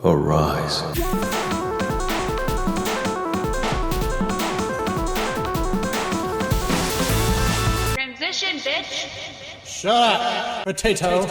Arise. Transition, bitch. Shut up, potato.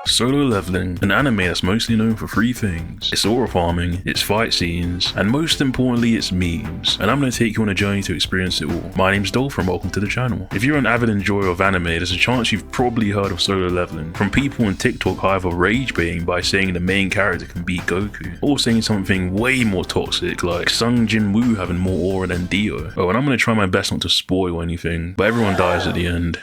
Solo Leveling, an anime that's mostly known for three things: its aura farming, its fight scenes, and most importantly its memes. And I'm going to take you on a journey to experience it all. My name's Dolph and welcome to the channel. If you're an avid enjoyer of anime, there's a chance you've probably heard of Solo Leveling from people on TikTok either rage baiting by saying the main character can beat Goku, or saying something way more toxic like Sung Jin Woo having more aura than Dio. Oh, and I'm going to try my best not to spoil anything, but everyone dies at the end.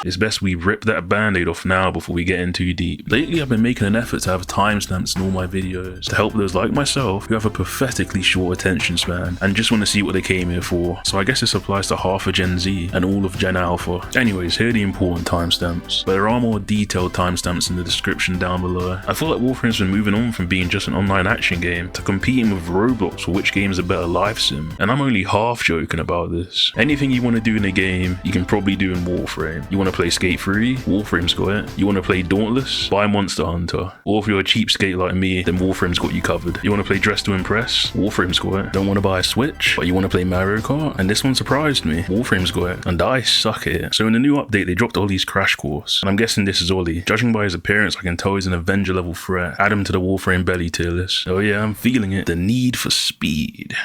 It's best we rip that band-aid off now before we get in too deep. Lately I've been making an effort to have timestamps in all my videos to help those like myself who have a pathetically short attention span and just want to see what they came here for. So I guess this applies to half of Gen Z and all of Gen Alpha. Anyways, here are the important timestamps, but there are more detailed timestamps in the description down below. I feel like Warframe's been moving on from being just an online action game to competing with Roblox for which game is a better life sim, and I'm only half joking about this. Anything you want to do in a game, you can probably do in Warframe. You want to play Skate 3? Warframe's got it. You want to play Dauntless? Buy Monster Hunter. Or if you're a cheapskate like me, then Warframe's got you covered. You want to play Dress to Impress? Warframe's got it. Don't want to buy a Switch, but you want to play Mario Kart? And this one surprised me. Warframe's got it. And I suck at it. So in the new update, they dropped Ollie's Crash Course. And I'm guessing this is Ollie. Judging by his appearance, I can tell he's an Avenger level threat. Add him to the Warframe belly tier list. Oh yeah, I'm feeling it. The need for speed.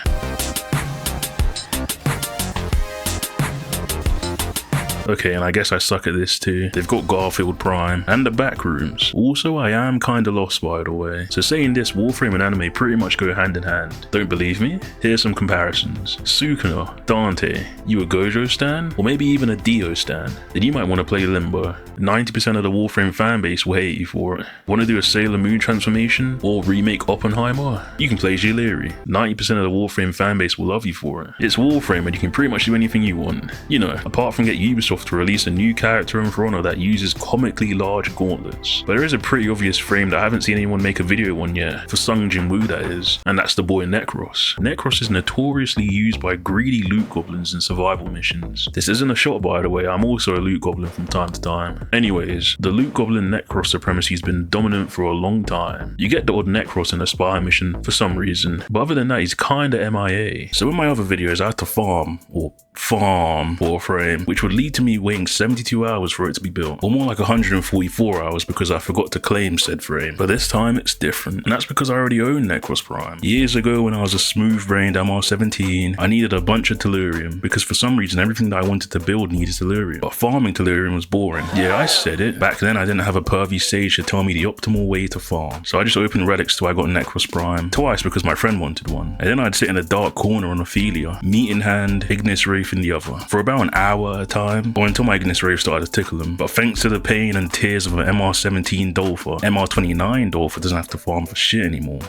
Okay, and I guess I suck at this too. They've got Garfield Prime and the Backrooms. Also, I am kinda lost by the way. So saying this, Warframe and anime pretty much go hand in hand. Don't believe me? Here's some comparisons. Sukuna, Dante, you a Gojo stan? Or maybe even a Dio stan? Then you might want to play Limbo. 90% of the Warframe fanbase will hate you for it. Want to do a Sailor Moon transformation? Or remake Oppenheimer? You can play Jiliri. 90% of the Warframe fanbase will love you for it. It's Warframe and you can pretty much do anything you want. You know, apart from get Ubisoft to release a new character in For Honor that uses comically large gauntlets. But there is a pretty obvious frame that I haven't seen anyone make a video on yet, for Sung Jin Woo that is, and that's the boy Nekros. Nekros is notoriously used by greedy loot goblins in survival missions. This isn't a shot by the way, I'm also a loot goblin from time to time. Anyways, the loot goblin Nekros supremacy has been dominant for a long time. You get the odd Nekros in a spy mission for some reason, but other than that he's kinda MIA. So in my other videos I had to farm Warframe, which would lead to me waiting 72 hours for it to be built, or more like 144 hours because I forgot to claim said frame. But this time it's different, and that's because I already own Nekros Prime. Years ago when I was a smooth-brained MR17, I needed a bunch of Tellurium because for some reason everything that I wanted to build needed Tellurium, but farming Tellurium was boring. Yeah, I said it. Back then I didn't have a pervy sage to tell me the optimal way to farm, so I just opened relics till I got Nekros Prime, twice because my friend wanted one, and then I'd sit in a dark corner on Ophelia, meat in hand, Ignis Wraith in the other, for about an hour at a time, or until my Ignis Wraith started to tickle them. But thanks to the pain and tears of an MR17 Dolpher, MR29 Dolpher doesn't have to farm for shit anymore.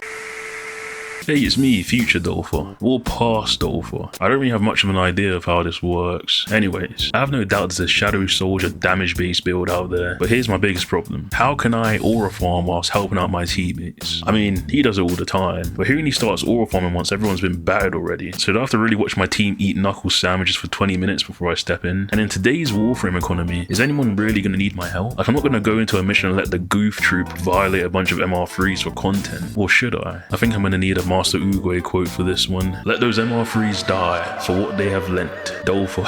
Hey, it's me, future Dolpher, or past Dolpher. I don't really have much of an idea of how this works. Anyways, I have no doubt there's a Shadow Soldier damage-based build out there, but here's my biggest problem. How can I aura farm whilst helping out my teammates? I mean, he does it all the time, but he only starts aura farming once everyone's been battered already, so I have to really watch my team eat knuckle sandwiches for 20 minutes before I step in. And in today's Warframe economy, is anyone really going to need my help? Like, I'm not going to go into a mission and let the goof troop violate a bunch of MR3s for content, or should I? I think I'm going to need a Master Oogway quote for this one. Let those MR3s die for what they have lent. Dolpher,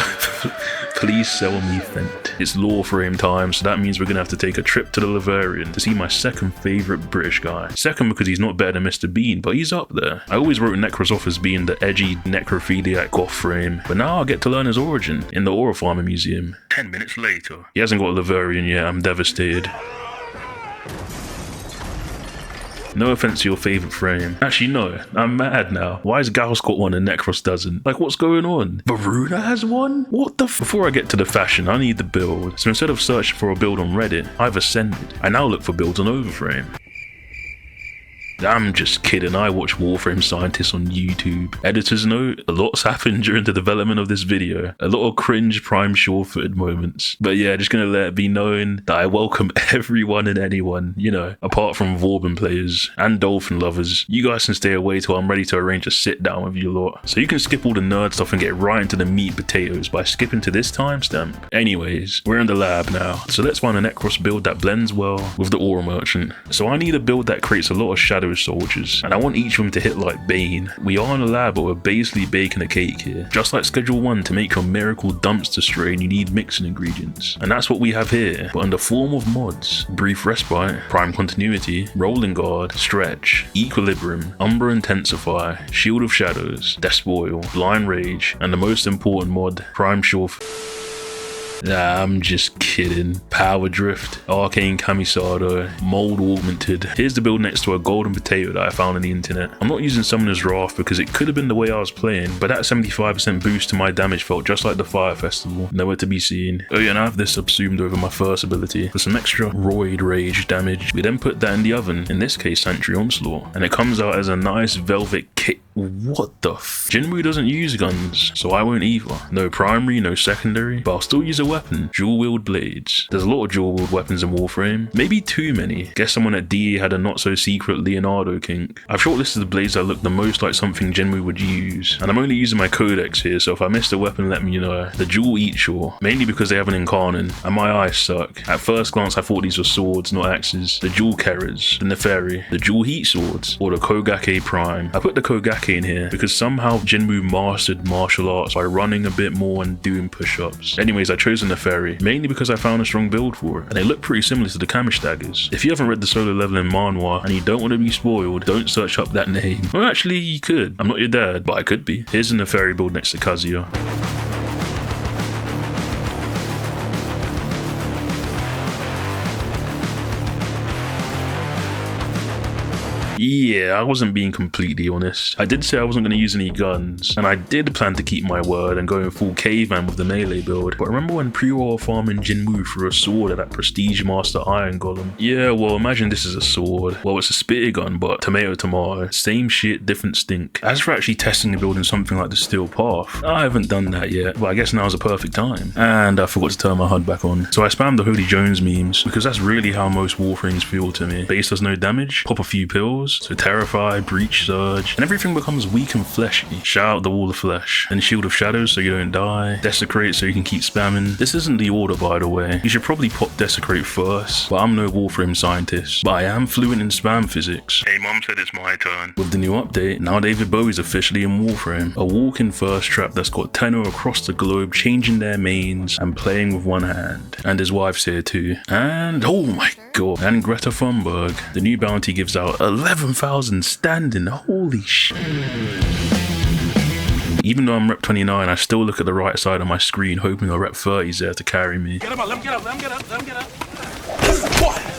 please sell me Fent. It's Warframe time, so that means we're gonna have to take a trip to the Laverian to see my second favourite British guy. Second because he's not better than Mr. Bean, but he's up there. I always wrote Nekros off as being the edgy necrophiliac goth frame, but now I'll get to learn his origin in the Aura Farming Museum. 10 minutes later. He hasn't got a Laverian yet, I'm devastated. No offense to your favourite frame. Actually no, I'm mad now. Why has Gauss got one and Nekros doesn't? Like, what's going on? Varuna has one? What the Before I get to the fashion, I need the build. So instead of searching for a build on Reddit, I've ascended. I now look for builds on Overframe. I'm just kidding, I watch Warframe scientists on YouTube. Editor's note, a lot's happened during the development of this video. A lot of cringe prime sure-footed moments. But yeah, just gonna let it be known that I welcome everyone and anyone, you know, apart from Vauban players and Dolphin lovers. You guys can stay away till I'm ready to arrange a sit down with you lot. So you can skip all the nerd stuff and get right into the meat potatoes by skipping to this timestamp. Anyways, we're in the lab now. So let's find a Nekros build that blends well with the Aura Merchant. So I need a build that creates a lot of shadow soldiers, and I want each of them to hit like Bane. We are in a lab, but we're basically baking a cake here. Just like Schedule 1, to make your miracle dumpster strain, you need mixing ingredients. And that's what we have here, but in the form of mods. Brief Respite, Prime Continuity, Rolling Guard, Stretch, Equilibrium, Umbra Intensify, Shield of Shadows, Despoil, Blind Rage, and the most important mod, Prime Sure. Nah, I'm just kidding. Power Drift, Arcane Camisado, Mold Augmented. Here's the build next to a golden potato that I found on the internet. I'm not using Summoner's Wrath because it could have been the way I was playing, but that 75% boost to my damage felt just like the Fire Festival. Nowhere to be seen. Oh yeah, and I have this subsumed over my first ability for some extra Roid Rage damage. We then put that in the oven, in this case Sanctuary Onslaught, and it comes out as a nice velvet kit. What the f? Jin Woo doesn't use guns, so I won't either. No primary, no secondary, but I'll still use a weapon. Dual wield blades. There's a lot of dual wield weapons in Warframe. Maybe too many. Guess someone at DE had a not so secret Leonardo kink. I've shortlisted the blades that look the most like something Jin Woo would use, and I'm only using my codex here, so if I missed a weapon, let me know. The dual eat sure, mainly because they have an incarnate, and my eyes suck. At first glance I thought these were swords, not axes. The dual Keras, the Neferi, the dual heat swords, or the Kogake Prime. I put the Kogake in here because somehow Jin Woo mastered martial arts by running a bit more and doing push-ups. Anyways, I chose the Neferi, mainly because I found a strong build for it, and they look pretty similar to the Kamish daggers. If you haven't read the solo level in Manhwa and you don't want to be spoiled, don't search up that name. Well, actually, you could. I'm not your dad, but I could be. Here's the Neferi build next to Kazuya. Yeah, I wasn't being completely honest. I did say I wasn't going to use any guns, and I did plan to keep my word and go in full caveman with the melee build, but remember when pre-war farming Jin Woo threw a sword at that Prestige Master Iron Golem? Yeah, well, imagine this is a sword. Well, it's a spear gun, but tomato tomato. Same shit, different stink. As for actually testing and building something like the Steel Path, I haven't done that yet, but I guess now's a perfect time. And I forgot to turn my HUD back on. So I spammed the Holy Jones memes, because that's really how most Warframes feel to me. Base does no damage, pop a few pills, so Terrify, Breach Surge, and everything becomes weak and fleshy. Shout out the Wall of Flesh. Then Shield of Shadows so you don't die. Desecrate so you can keep spamming. This isn't the order, by the way. You should probably pop Desecrate first, but I'm no Warframe scientist. But I am fluent in spam physics. Hey mom said it's my turn. With the new update, now David Bowie's officially in Warframe. A walk-in first trap that's got tenor across the globe, changing their mains and playing with one hand. And his wife's here too. And oh my god. And Greta Thunberg. The new bounty gives out 11,000 standing. Holy shit. Even though I'm rep 29, I still look at the right side of my screen hoping a rep 30's there to carry me. Get him up, let him get up, let him get up, let him get up. What?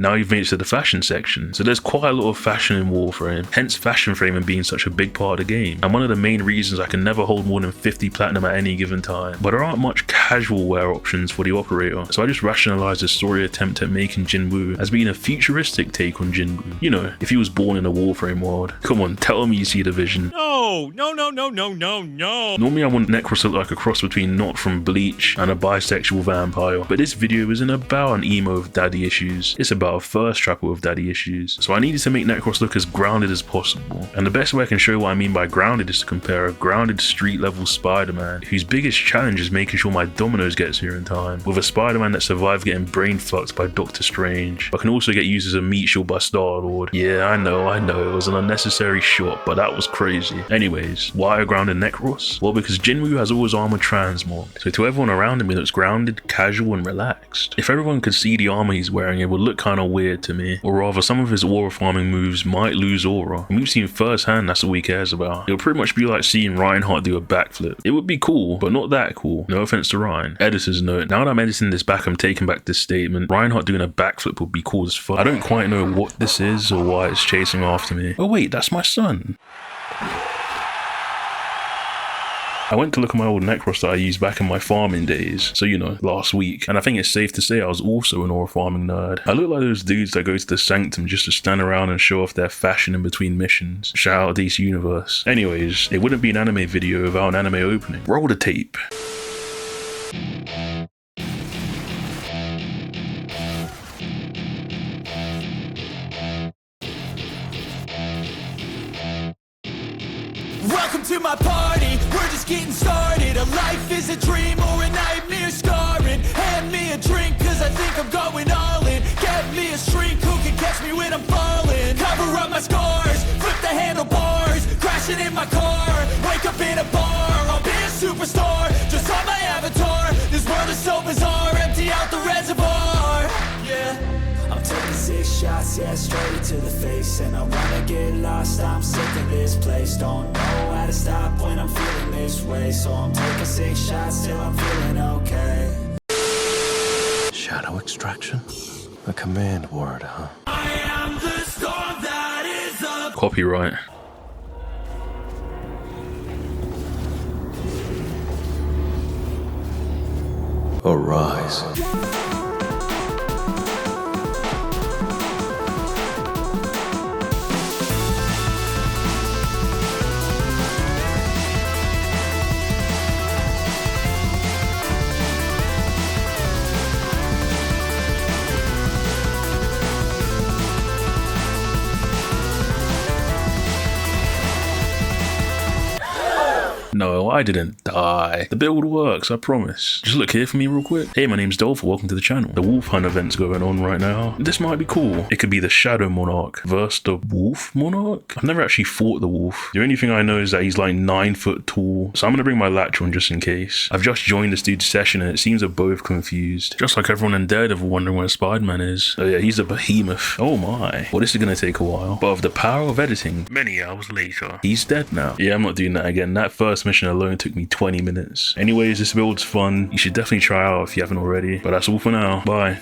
Now you've made it to the fashion section. So there's quite a lot of fashion in Warframe, hence fashion framing being such a big part of the game, and one of the main reasons I can never hold more than 50 platinum at any given time. But there aren't much casual wear options for the operator, so I just rationalized the story attempt at making Jin Woo as being a futuristic take on Jin Woo. You know, if he was born in a Warframe world. Come on, tell me you see the vision. No, no, no, no, no, no, no. Normally I want Nekros to look like a cross between Not from Bleach and a bisexual vampire, but this video isn't about an emo with daddy issues, it's about a first trapper with daddy issues. So I needed to make Nekros look as grounded as possible, and the best way I can show what I mean by grounded is to compare a grounded street level Spider-Man whose biggest challenge is making sure my Dominoes gets here in time, with a Spider-Man that survived getting brain fucked by Doctor Strange, but can also get used as a meat shield by Star-Lord. Yeah, I know, it was an unnecessary shot, but that was crazy. Anyways, why a grounded Nekros? Well, because Jin Woo has all his armor transmogged, so to everyone around him he looks grounded, casual and relaxed. If everyone could see the armor he's wearing, it would look kinda weird to me, or rather some of his aura farming moves might lose aura, and we've seen firsthand that's all he cares about. It would pretty much be like seeing Reinhardt do a backflip. It would be cool, but not that cool. No offense to Ryan. Editor's note, now that I'm editing this back, I'm taking back this statement. Reinhardt doing a backflip would be cool as fuck. I don't quite know what this is or why it's chasing after me. Oh wait, that's my son. I went to look at my old Nekros that I used back in my farming days, so you know, last week, and I think it's safe to say I was also an ore farming nerd. I look like those dudes that go to the Sanctum just to stand around and show off their fashion in between missions. Shout out DC Universe. Anyways, it wouldn't be an anime video without an anime opening. Roll the tape. Welcome to my party, we're just getting started. A life is a dream or a nightmare scarring. Hand me a drink cause I think I'm going all in. Get me a shrink who can catch me when I'm falling. Cover up my scars, flip the handlebars. Crashing in my car, wake up in a bar. I'll be a superstar, just on my avatar. This world is so bizarre, empty out the reservoir. Yeah, I'm taking 6 shots, yeah, straight to the face. And I wanna get lost, I'm sick of this place. Don't know how to stop when I'm feeling this way. So I'm taking 6 shots till I'm feeling okay. Shadow extraction? A command word, huh? I am the storm that is up. Copyright. Arise. No, I didn't die. The build works, I promise. Just look here for me real quick. Hey, my name's Dolph, welcome to the channel. The Wolf Hunt event's going on right now. This might be cool. It could be the Shadow Monarch versus the Wolf Monarch. I've never actually fought the Wolf. The only thing I know is that he's like 9 foot tall, so I'm gonna bring my Latron just in case. I've just joined this dude's session and it seems they're both confused. Just like everyone in Daredevil wondering where Spider-Man is. Oh yeah, he's a behemoth. Oh my. Well, this is gonna take a while, but with the power of editing, many hours later, he's dead now. Yeah, I'm not doing that again. That first mission alone took me 20 minutes. Anyways, this build's fun. You should definitely try out if you haven't already. But that's all for now. Bye.